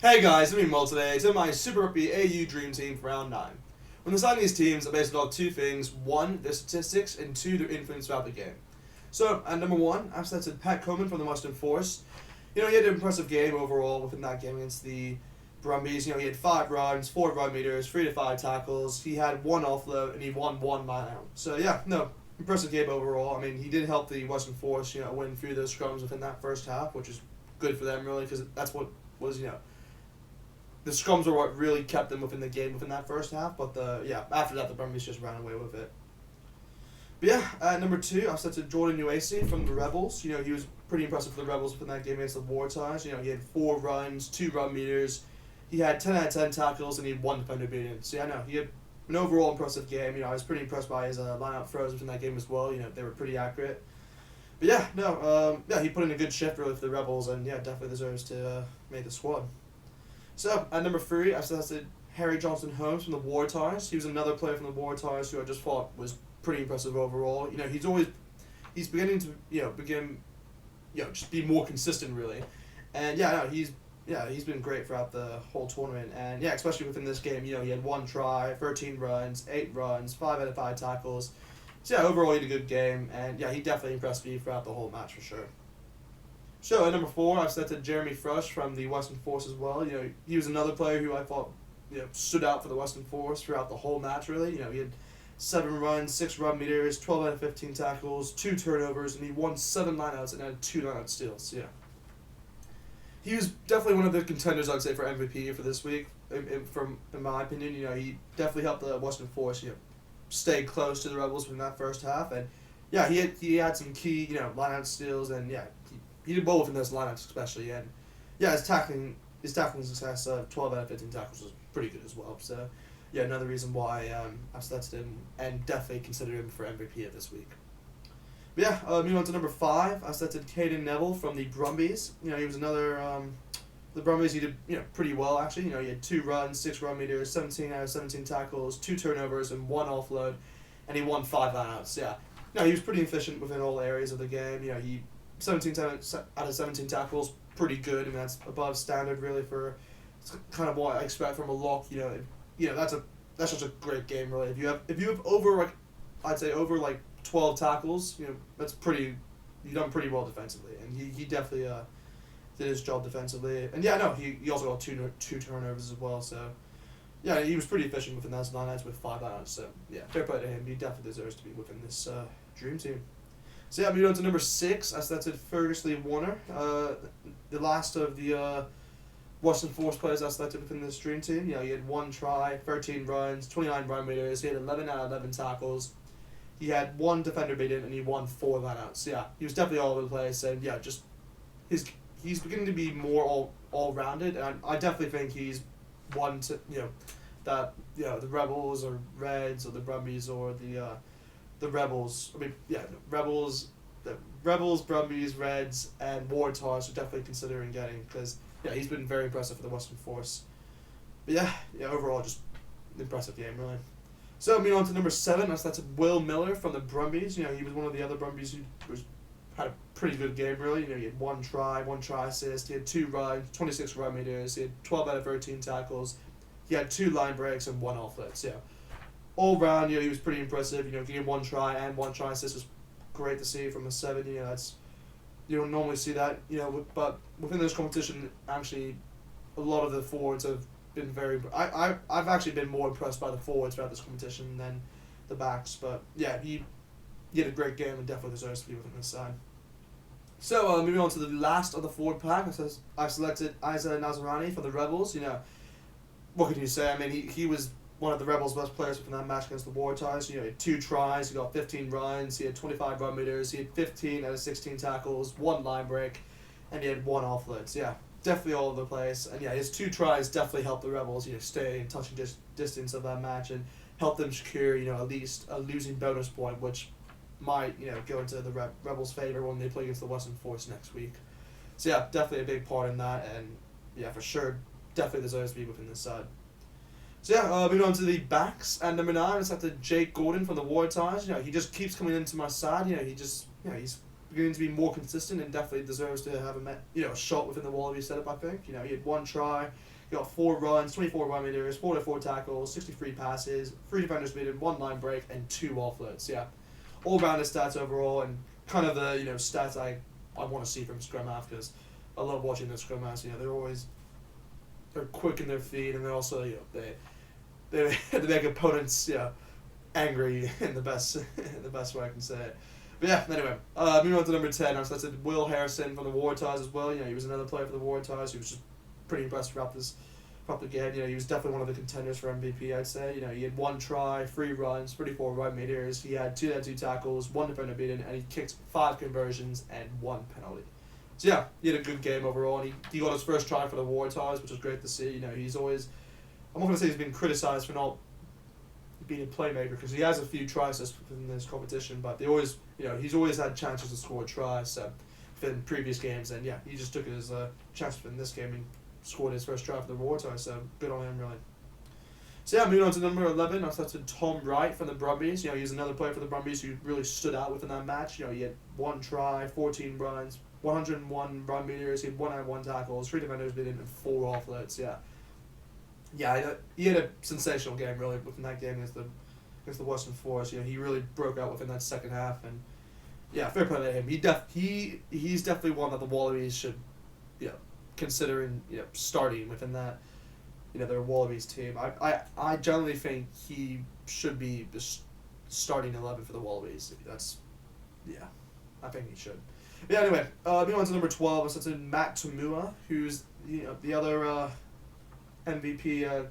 Hey guys, I'm Mo today to my Super Rugby AU Dream Team for round 9. When deciding these teams, I based it on two things: one, their statistics, and two, their influence throughout the game. So, at number 1, I've selected Pat Cummins from the Western Force. He had an impressive game overall within that game against the Brumbies. He had 5 runs, 4 run meters, 3 to 5 tackles. He had 1 offload, and he won 1 line out. So, impressive game overall. I mean, he did help the Western Force, win through those scrums within that first half, which is good for them, really, because that's what was, the scrums were what really kept them within the game within that first half, but after that the Brumbies just ran away with it. But at number 2, I've set to Cadeyrn Neville from the Rebels. He was pretty impressive for the Rebels within that game against the Waratahs. He had 4 runs, 2 run meters. He had 10 out of 10 tackles, and he had 1 defender beaten. So he had an overall impressive game. I was pretty impressed by his line-out throws within that game as well. They were pretty accurate. But he put in a good shift really for the Rebels, and definitely deserves to make the squad. So, at number 3, I've suggested Harry Johnson-Holmes from the Waratahs. He was another player from the Waratahs who I just thought was pretty impressive overall. He's beginning to, just be more consistent, really. And, he's been great throughout the whole tournament. And, especially within this game, he had 1 try, 13 runs, 8 runs, 5 out of 5 tackles. So, overall, he had a good game. And, he definitely impressed me throughout the whole match, for sure. So at number 4, I've selected Jeremy Frusch from the Western Force as well. He was another player who I thought stood out for the Western Force throughout the whole match. Really, he had 7 runs, 6 run meters, 12 out of 15 tackles, 2 turnovers, and he won 7 lineouts and had 2 lineout steals. He was definitely one of the contenders, I'd say, for MVP for this week. In my opinion, he definitely helped the Western Force stay close to the Rebels in that first half, and he had some key lineout steals, and he did well within those lineups especially, and his tackling success of 12 out of 15 tackles was pretty good as well. So another reason why I've selected him and definitely considered him for MVP of this week. But moving on to number 5, I selected Cadeyrn Neville from the Brumbies. He was another the Brumbies. He did pretty well actually. He had 2 runs, 6 run meters, 17 out of 17 tackles, 2 turnovers, and 1 offload, and he won 5 lineouts. He was pretty efficient within all areas of the game. He 17 out of 17 tackles, pretty good. I mean, that's above standard really for it's kind of what I expect from a lock. That's just a great game really. If you have over I'd say over 12 tackles, that's pretty. You've done pretty well defensively, and he definitely did his job defensively. And he also got two turnovers as well. So he was pretty efficient within those lineouts with 5 lineouts. So fair play to him. He definitely deserves to be within this dream team. So moving on to number 6, I selected Ferguson Warner, the last of the Western Force players I selected within this dream team. He had 1 try, 13 runs, 29 run meters. He had 11 out of 11 tackles. He had 1 defender beaten, and he won 4 lineouts. He was definitely all over the place, and just he's beginning to be more all rounded, and I definitely think he's one to that the Rebels or Reds or the Brumbies or the Rebels. I mean, the Rebels, Brumbies, Reds, and Waratahs are definitely considering getting, because he's been very impressive for the Western Force. But overall just an impressive game really. So moving on to number 7, that's Will Miller from the Brumbies. He was one of the other Brumbies who had a pretty good game really. He had 1 try, 1 try assist. He had 2 runs, 26 run meters. He had 12 out of 13 tackles. He had 2 line breaks and 1 offload. All round, he was pretty impressive. Getting 1 try and 1 try assist was great to see from a 7. That's you don't normally see that. But within this competition, actually, a lot of the forwards have been very. I've actually been more impressed by the forwards throughout this competition than the backs. But he had a great game and definitely deserves to be within this side. So moving on to the last of the forward pack, I've selected Isaiah Nazarani for the Rebels. What can you say? I mean, he was one of the Rebels' best players within that match against the Waratahs. He had 2 tries, he got 15 runs, he had 25 run meters, he had 15 out of 16 tackles, 1 line break, and he had 1 offload. So definitely all over the place. And his 2 tries definitely helped the Rebels stay in touching distance of that match and help them secure at least a losing bonus point, which might go into the Rebels' favor when they play against the Western Force next week. So definitely a big part in that, and for sure definitely deserves to be within this side. So moving on to the backs. At number 9, it's after Jake Gordon from the Waratahs. He just keeps coming into my side. He's beginning to be more consistent and definitely deserves to have a shot within the Wallabies setup. I think he had 1 try, he got 4 runs, 24 run meters, 4 tackles, 63 passes, 3 defenders beaten, 1 line break, and 2 offloads. Yeah, all rounded stats overall, and kind of the stats I want to see from scrum half, because I love watching the scrum halves. They're quick in their feet, and they're also they make opponents angry in the best way I can say it. But yeah, anyway, moving on to number 10. So that's Will Harrison from the Waratahs as well. He was another player for the Waratahs. He was just pretty impressed throughout the game. He was definitely one of the contenders for MVP, I'd say. He had 1 try, 3 runs, 34 run meters. He had 2 tackles, 1 defender beaten, and he kicked 5 conversions and 1 penalty. So yeah, he had a good game overall, and he got his first try for the Waratahs, which was great to see. He's always, I'm not going to say he's been criticised for not being a playmaker, because he has a few tries in this competition, but he's always had chances to score tries in previous games, and yeah, he just took it as a chance in this game and scored his first try for the Waratahs, so good on him, really. So yeah, moving on to number 11, that's Tom Wright from the Brumbies. He's another player for the Brumbies who really stood out within that match. He had 1 try, 14 runs, 101 run meters, he had 1 tackles, 3 defenders beaten, and 4 offloads. Yeah, he had a sensational game really within that game against the Western Force. He really broke out within that second half, and yeah, fair play to him. He's definitely one that the Wallabies should consider starting within that their Wallabies team. I generally think he should be the starting 11 for the Wallabies. I think he should. But yeah, anyway, moving on to number 12, it's Matt Tamua, who's the other MVP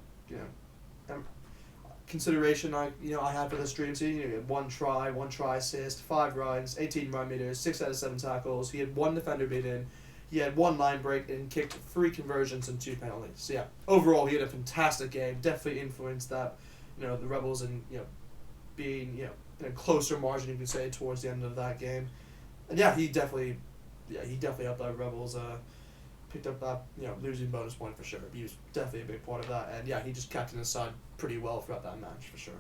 consideration I had for this dream team. He had 1 try assist, 5 runs, 18 run meters, 6 out of 7 tackles. He had 1 defender beaten. He had 1 line break and kicked 3 conversions and 2 penalties. So yeah, overall he had a fantastic game. Definitely influenced that the Rebels and being in a closer margin, you could say, towards the end of that game. And yeah, he definitely helped that Rebels picked up that losing bonus point for sure. He was definitely a big part of that, and yeah, he just captained his side pretty well throughout that match for sure.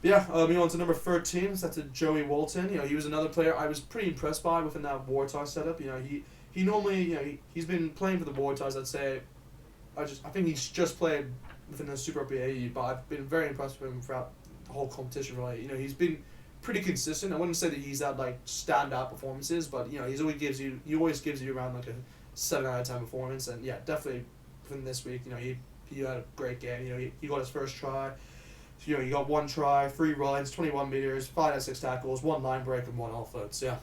But yeah, moving on to number 13, so that's Joey Walton. He was another player I was pretty impressed by within that Waratahs setup. He normally he's been playing for the Waratahs. I'd say, I think he's just played within the Super Rugby AU, but I've been very impressed with him throughout the whole competition. Really, he's been pretty consistent. I wouldn't say that he's had standout performances, but he always gives you around a 7 out of 10 performance, and yeah, definitely within this week, he had a great game. He got his first try. He got 1 try, 3 runs, 21 meters, 5 out of 6 tackles, 1 line break, and 1 offload. So yeah,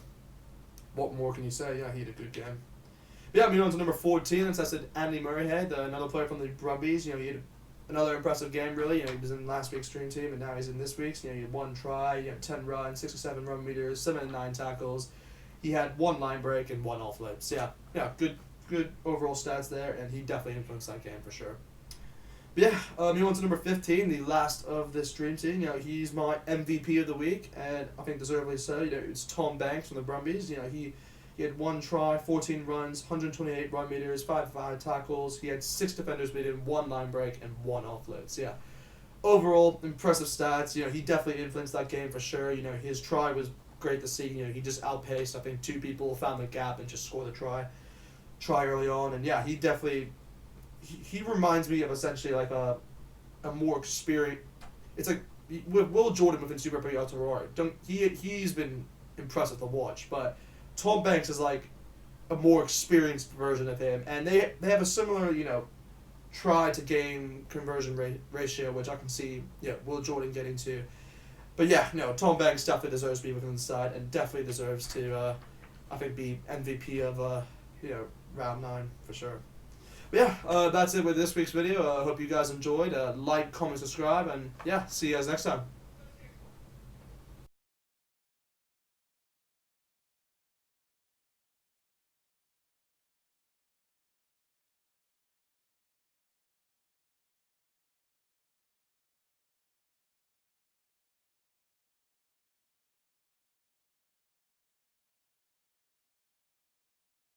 what more can you say? Yeah, he had a good game. But yeah, moving on to number 14, that's Andy Murrayhead, another player from the Brumbies. He had another impressive game, really. He was in last week's dream team, and now he's in this week's. He had 1 try, 10 runs, 67 run meters, 7 and 9 tackles. He had 1 line break and 1 offload. So yeah, good overall stats there, and he definitely influenced that game for sure. But yeah, moving on to number 15, the last of this dream team. He's my MVP of the week, and I think deservedly so. It's Tom Banks from the Brumbies. He had 1 try, 14 runs, 128 run meters, 5 tackles. He had 6 defenders beaten, 1 line break, and 1 offload. So yeah, overall impressive stats. He definitely influenced that game for sure. His try was great to see. He just outpaced, I think, 2 people, found the gap, and just scored the try early on. And yeah, he definitely he reminds me of essentially a more experienced. It's like with Will Jordan within Super Rugby Aotearoa. He's been impressive to watch, but Tom Banks is a more experienced version of him, and they have a similar try to game conversion ratio, which I can see Will Jordan getting to. But yeah, no, Tom Banks definitely deserves to be within the side, and definitely deserves to I think be MVP of round 9 for sure. But yeah, that's it with this week's video. I hope you guys enjoyed. Like, comment, subscribe, and yeah, see you guys next time.